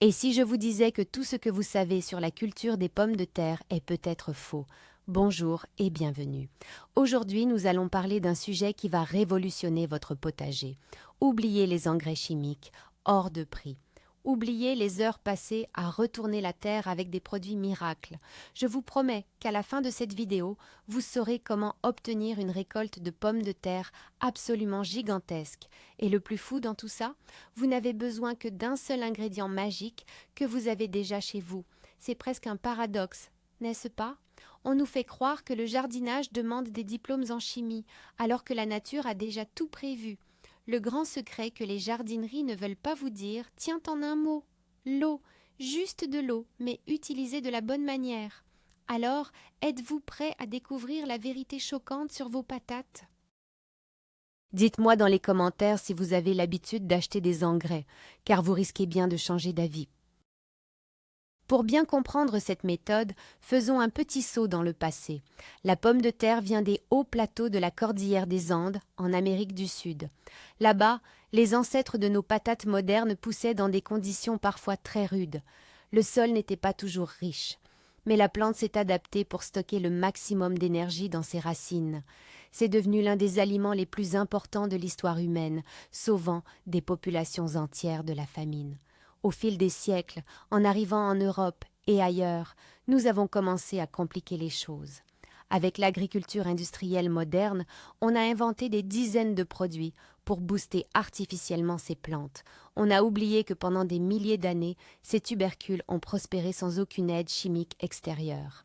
Et si je vous disais que tout ce que vous savez sur la culture des pommes de terre est peut-être faux? Bonjour et bienvenue. Aujourd'hui, nous allons parler d'un sujet qui va révolutionner votre potager. Oubliez les engrais chimiques, hors de prix. Oubliez les heures passées à retourner la terre avec des produits miracles. Je vous promets qu'à la fin de cette vidéo, vous saurez comment obtenir une récolte de pommes de terre absolument gigantesque. Et le plus fou dans tout ça, vous n'avez besoin que d'un seul ingrédient magique que vous avez déjà chez vous. C'est presque un paradoxe, n'est-ce pas? On nous fait croire que le jardinage demande des diplômes en chimie, alors que la nature a déjà tout prévu. Le grand secret que les jardineries ne veulent pas vous dire tient en un mot: l'eau, juste de l'eau, mais utilisée de la bonne manière. Alors, êtes-vous prêt à découvrir la vérité choquante sur vos patates? Dites-moi dans les commentaires si vous avez l'habitude d'acheter des engrais, car vous risquez bien de changer d'avis. Pour bien comprendre cette méthode, faisons un petit saut dans le passé. La pomme de terre vient des hauts plateaux de la cordillère des Andes, en Amérique du Sud. Là-bas, les ancêtres de nos patates modernes poussaient dans des conditions parfois très rudes. Le sol n'était pas toujours riche, mais la plante s'est adaptée pour stocker le maximum d'énergie dans ses racines. C'est devenu l'un des aliments les plus importants de l'histoire humaine, sauvant des populations entières de la famine. Au fil des siècles, en arrivant en Europe et ailleurs, nous avons commencé à compliquer les choses. Avec l'agriculture industrielle moderne, on a inventé des dizaines de produits pour booster artificiellement ces plantes. On a oublié que pendant des milliers d'années, ces tubercules ont prospéré sans aucune aide chimique extérieure.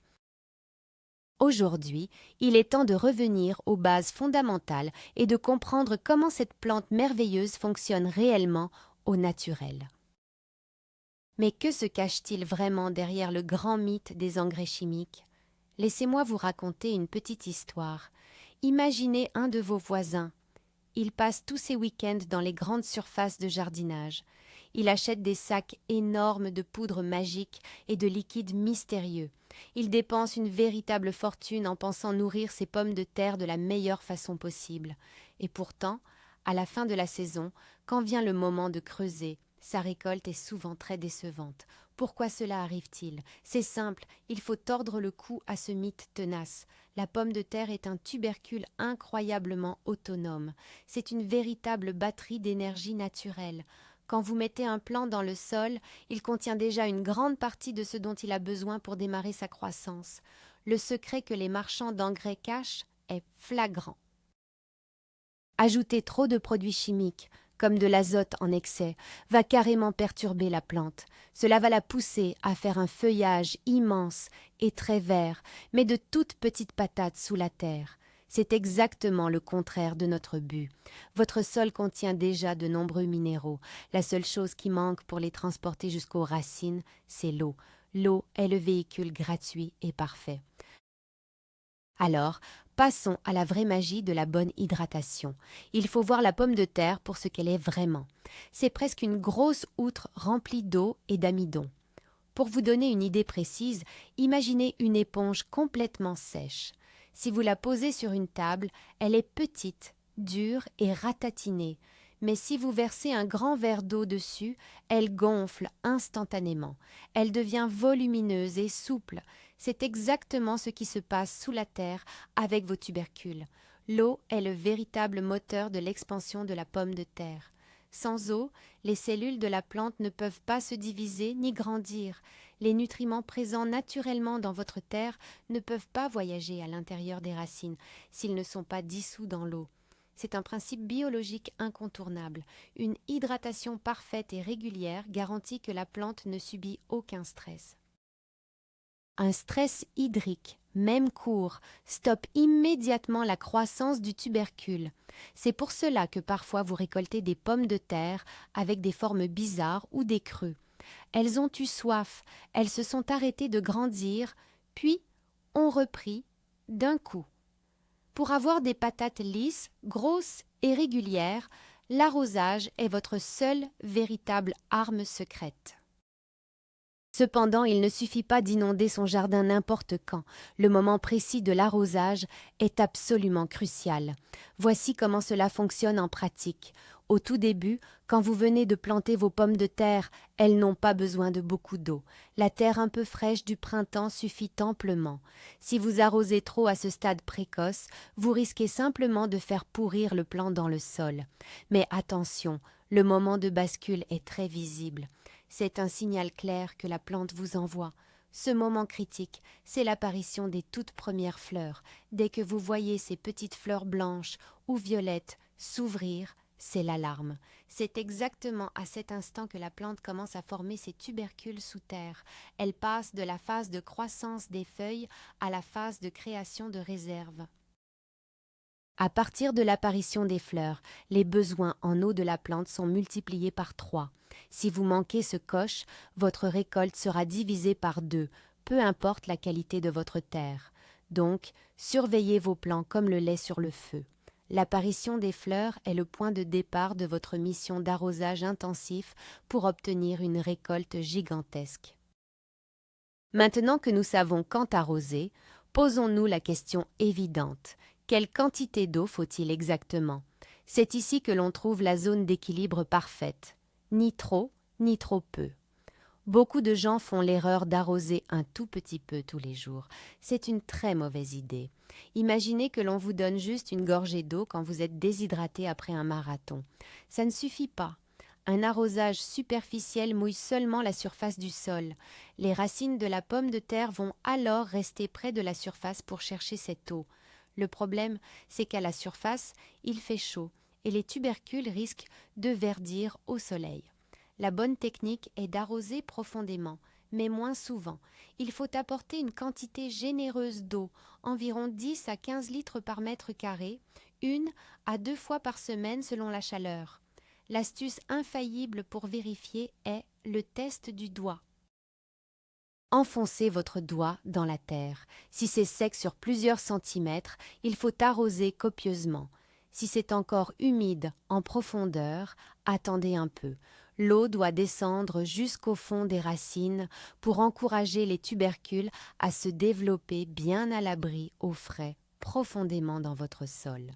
Aujourd'hui, il est temps de revenir aux bases fondamentales et de comprendre comment cette plante merveilleuse fonctionne réellement au naturel. Mais que se cache-t-il vraiment derrière le grand mythe des engrais chimiques? Laissez-moi vous raconter une petite histoire. Imaginez un de vos voisins. Il passe tous ses week-ends dans les grandes surfaces de jardinage. Il achète des sacs énormes de poudre magique et de liquides mystérieux. Il dépense une véritable fortune en pensant nourrir ses pommes de terre de la meilleure façon possible. Et pourtant, à la fin de la saison, quand vient le moment de creuser, sa récolte est souvent très décevante. Pourquoi cela arrive-t-il? C'est simple, il faut tordre le cou à ce mythe tenace. La pomme de terre est un tubercule incroyablement autonome. C'est une véritable batterie d'énergie naturelle. Quand vous mettez un plant dans le sol, il contient déjà une grande partie de ce dont il a besoin pour démarrer sa croissance. Le secret que les marchands d'engrais cachent est flagrant. Ajouter trop de produits chimiques, comme de l'azote en excès, va carrément perturber la plante. Cela va la pousser à faire un feuillage immense et très vert, mais de toutes petites patates sous la terre. C'est exactement le contraire de notre but. Votre sol contient déjà de nombreux minéraux. La seule chose qui manque pour les transporter jusqu'aux racines, c'est l'eau. L'eau est le véhicule gratuit et parfait. Alors, passons à la vraie magie de la bonne hydratation. Il faut voir la pomme de terre pour ce qu'elle est vraiment. C'est presque une grosse outre remplie d'eau et d'amidon. Pour vous donner une idée précise, imaginez une éponge complètement sèche. Si vous la posez sur une table, elle est petite, dure et ratatinée. Mais si vous versez un grand verre d'eau dessus, elle gonfle instantanément. Elle devient volumineuse et souple. C'est exactement ce qui se passe sous la terre avec vos tubercules. L'eau est le véritable moteur de l'expansion de la pomme de terre. Sans eau, les cellules de la plante ne peuvent pas se diviser ni grandir. Les nutriments présents naturellement dans votre terre ne peuvent pas voyager à l'intérieur des racines s'ils ne sont pas dissous dans l'eau. C'est un principe biologique incontournable. Une hydratation parfaite et régulière garantit que la plante ne subit aucun stress. Un stress hydrique, même court, stoppe immédiatement la croissance du tubercule. C'est pour cela que parfois vous récoltez des pommes de terre avec des formes bizarres ou des creux. Elles ont eu soif, elles se sont arrêtées de grandir, puis ont repris d'un coup. Pour avoir des patates lisses, grosses et régulières, l'arrosage est votre seule véritable arme secrète. Cependant, il ne suffit pas d'inonder son jardin n'importe quand. Le moment précis de l'arrosage est absolument crucial. Voici comment cela fonctionne en pratique. Au tout début, quand vous venez de planter vos pommes de terre, elles n'ont pas besoin de beaucoup d'eau. La terre un peu fraîche du printemps suffit amplement. Si vous arrosez trop à ce stade précoce, vous risquez simplement de faire pourrir le plant dans le sol. Mais attention, le moment de bascule est très visible. C'est un signal clair que la plante vous envoie. Ce moment critique, c'est l'apparition des toutes premières fleurs. Dès que vous voyez ces petites fleurs blanches ou violettes s'ouvrir, c'est l'alarme. C'est exactement à cet instant que la plante commence à former ses tubercules sous terre. Elle passe de la phase de croissance des feuilles à la phase de création de réserve. À partir de l'apparition des fleurs, les besoins en eau de la plante sont multipliés par 3. Si vous manquez ce coche, votre récolte sera divisée par 2, peu importe la qualité de votre terre. Donc, surveillez vos plants comme le lait sur le feu. L'apparition des fleurs est le point de départ de votre mission d'arrosage intensif pour obtenir une récolte gigantesque. Maintenant que nous savons quand arroser, posons-nous la question évidente. Quelle quantité d'eau faut-il exactement? C'est ici que l'on trouve la zone d'équilibre parfaite. Ni trop, ni trop peu. Beaucoup de gens font l'erreur d'arroser un tout petit peu tous les jours. C'est une très mauvaise idée. Imaginez que l'on vous donne juste une gorgée d'eau quand vous êtes déshydraté après un marathon. Ça ne suffit pas. Un arrosage superficiel mouille seulement la surface du sol. Les racines de la pomme de terre vont alors rester près de la surface pour chercher cette eau. Le problème, c'est qu'à la surface, il fait chaud et les tubercules risquent de verdir au soleil. La bonne technique est d'arroser profondément, mais moins souvent. Il faut apporter une quantité généreuse d'eau, environ 10 à 15 litres par mètre carré, 1 à 2 fois par semaine selon la chaleur. L'astuce infaillible pour vérifier est le test du doigt. Enfoncez votre doigt dans la terre. Si c'est sec sur plusieurs centimètres, il faut arroser copieusement. Si c'est encore humide en profondeur, attendez un peu. L'eau doit descendre jusqu'au fond des racines pour encourager les tubercules à se développer bien à l'abri, au frais, profondément dans votre sol.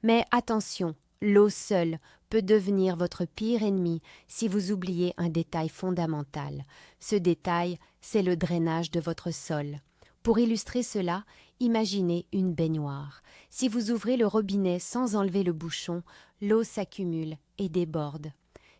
Mais attention, l'eau seule peut devenir votre pire ennemi si vous oubliez un détail fondamental. Ce détail, c'est le drainage de votre sol. Pour illustrer cela, imaginez une baignoire. Si vous ouvrez le robinet sans enlever le bouchon, l'eau s'accumule et déborde.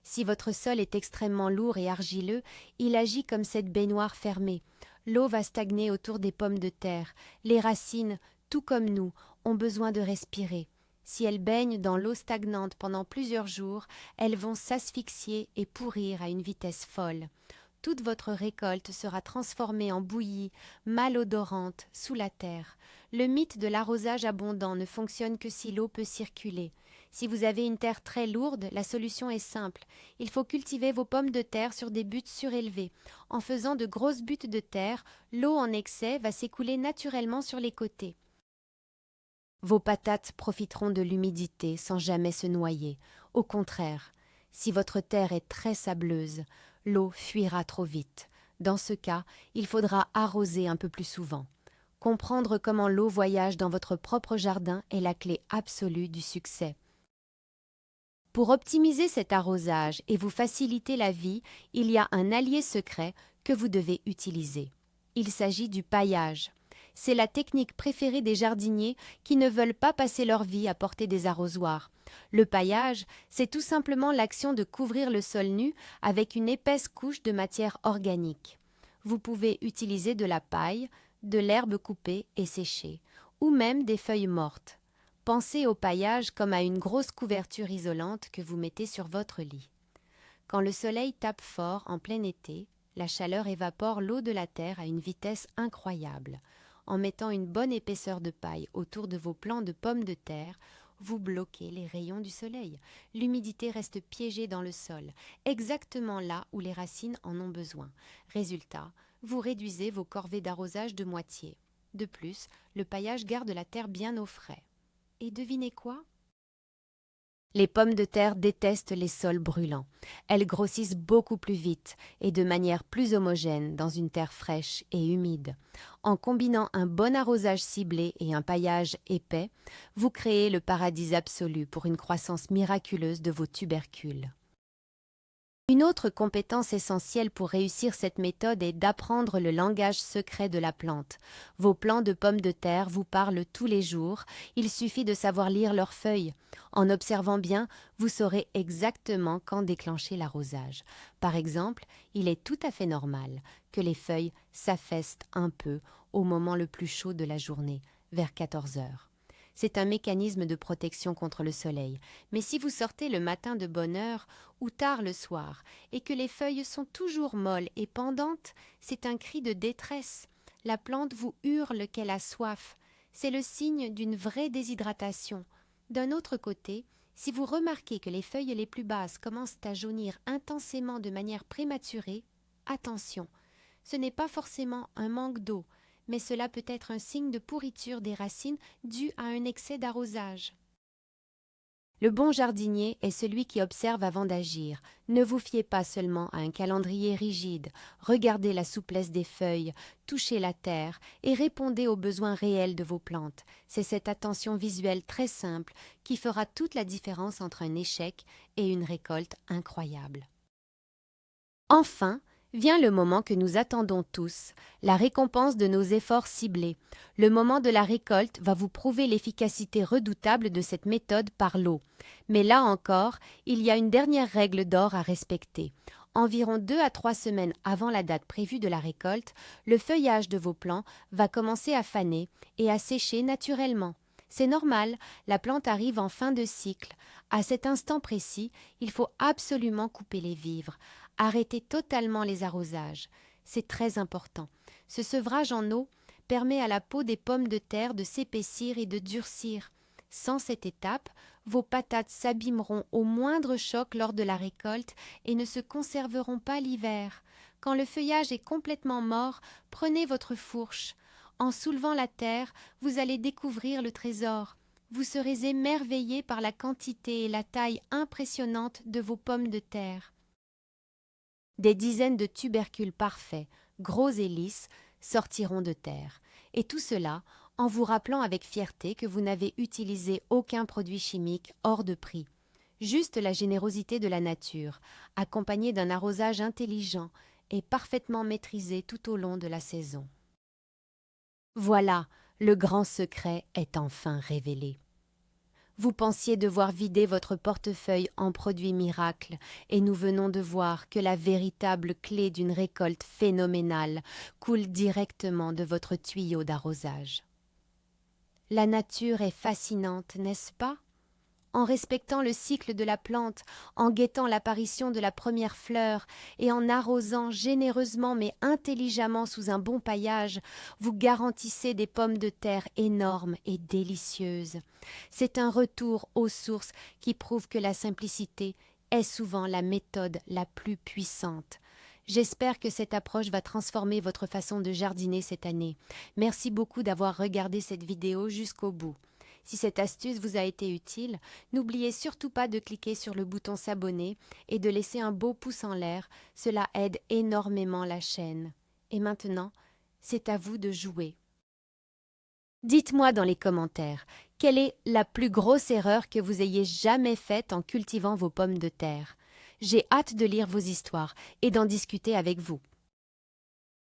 Si votre sol est extrêmement lourd et argileux, il agit comme cette baignoire fermée. L'eau va stagner autour des pommes de terre. Les racines, tout comme nous, ont besoin de respirer. Si elles baignent dans l'eau stagnante pendant plusieurs jours, elles vont s'asphyxier et pourrir à une vitesse folle. Toute votre récolte sera transformée en bouillie, malodorante, sous la terre. Le mythe de l'arrosage abondant ne fonctionne que si l'eau peut circuler. Si vous avez une terre très lourde, la solution est simple. Il faut cultiver vos pommes de terre sur des buttes surélevées. En faisant de grosses buttes de terre, l'eau en excès va s'écouler naturellement sur les côtés. Vos patates profiteront de l'humidité sans jamais se noyer. Au contraire, si votre terre est très sableuse, l'eau fuira trop vite. Dans ce cas, il faudra arroser un peu plus souvent. Comprendre comment l'eau voyage dans votre propre jardin est la clé absolue du succès. Pour optimiser cet arrosage et vous faciliter la vie, il y a un allié secret que vous devez utiliser. Il s'agit du paillage. C'est la technique préférée des jardiniers qui ne veulent pas passer leur vie à porter des arrosoirs. Le paillage, c'est tout simplement l'action de couvrir le sol nu avec une épaisse couche de matière organique. Vous pouvez utiliser de la paille, de l'herbe coupée et séchée, ou même des feuilles mortes. Pensez au paillage comme à une grosse couverture isolante que vous mettez sur votre lit. Quand le soleil tape fort en plein été, la chaleur évapore l'eau de la terre à une vitesse incroyable. En mettant une bonne épaisseur de paille autour de vos plants de pommes de terre, vous bloquez les rayons du soleil. L'humidité reste piégée dans le sol, exactement là où les racines en ont besoin. Résultat, vous réduisez vos corvées d'arrosage de moitié. De plus, le paillage garde la terre bien au frais. Et devinez quoi? Les pommes de terre détestent les sols brûlants. Elles grossissent beaucoup plus vite et de manière plus homogène dans une terre fraîche et humide. En combinant un bon arrosage ciblé et un paillage épais, vous créez le paradis absolu pour une croissance miraculeuse de vos tubercules. Une autre compétence essentielle pour réussir cette méthode est d'apprendre le langage secret de la plante. Vos plants de pommes de terre vous parlent tous les jours, il suffit de savoir lire leurs feuilles. En observant bien, vous saurez exactement quand déclencher l'arrosage. Par exemple, il est tout à fait normal que les feuilles s'affaissent un peu au moment le plus chaud de la journée, vers 14 heures. C'est un mécanisme de protection contre le soleil. Mais si vous sortez le matin de bonne heure ou tard le soir et que les feuilles sont toujours molles et pendantes, c'est un cri de détresse. La plante vous hurle qu'elle a soif. C'est le signe d'une vraie déshydratation. D'un autre côté, si vous remarquez que les feuilles les plus basses commencent à jaunir intensément de manière prématurée, attention, ce n'est pas forcément un manque d'eau, mais cela peut être un signe de pourriture des racines dû à un excès d'arrosage. Le bon jardinier est celui qui observe avant d'agir. Ne vous fiez pas seulement à un calendrier rigide. Regardez la souplesse des feuilles, touchez la terre et répondez aux besoins réels de vos plantes. C'est cette attention visuelle très simple qui fera toute la différence entre un échec et une récolte incroyable. Enfin, vient le moment que nous attendons tous, la récompense de nos efforts ciblés. Le moment de la récolte va vous prouver l'efficacité redoutable de cette méthode par l'eau. Mais là encore, il y a une dernière règle d'or à respecter. Environ 2 à 3 semaines avant la date prévue de la récolte, le feuillage de vos plants va commencer à faner et à sécher naturellement. C'est normal, la plante arrive en fin de cycle. À cet instant précis, il faut absolument couper les vivres. Arrêtez totalement les arrosages. C'est très important. Ce sevrage en eau permet à la peau des pommes de terre de s'épaissir et de durcir. Sans cette étape, vos patates s'abîmeront au moindre choc lors de la récolte et ne se conserveront pas l'hiver. Quand le feuillage est complètement mort, prenez votre fourche. En soulevant la terre, vous allez découvrir le trésor. Vous serez émerveillé par la quantité et la taille impressionnante de vos pommes de terre. Des dizaines de tubercules parfaits, gros et lisses, sortiront de terre. Et tout cela en vous rappelant avec fierté que vous n'avez utilisé aucun produit chimique hors de prix. Juste la générosité de la nature, accompagnée d'un arrosage intelligent et parfaitement maîtrisé tout au long de la saison. Voilà, le grand secret est enfin révélé. Vous pensiez devoir vider votre portefeuille en produits miracles, et nous venons de voir que la véritable clé d'une récolte phénoménale coule directement de votre tuyau d'arrosage. La nature est fascinante, n'est-ce pas ? En respectant le cycle de la plante, en guettant l'apparition de la première fleur et en arrosant généreusement mais intelligemment sous un bon paillage, vous garantissez des pommes de terre énormes et délicieuses. C'est un retour aux sources qui prouve que la simplicité est souvent la méthode la plus puissante. J'espère que cette approche va transformer votre façon de jardiner cette année. Merci beaucoup d'avoir regardé cette vidéo jusqu'au bout. Si cette astuce vous a été utile, n'oubliez surtout pas de cliquer sur le bouton s'abonner et de laisser un beau pouce en l'air, cela aide énormément la chaîne. Et maintenant, c'est à vous de jouer. Dites-moi dans les commentaires, quelle est la plus grosse erreur que vous ayez jamais faite en cultivant vos pommes de terre ? J'ai hâte de lire vos histoires et d'en discuter avec vous.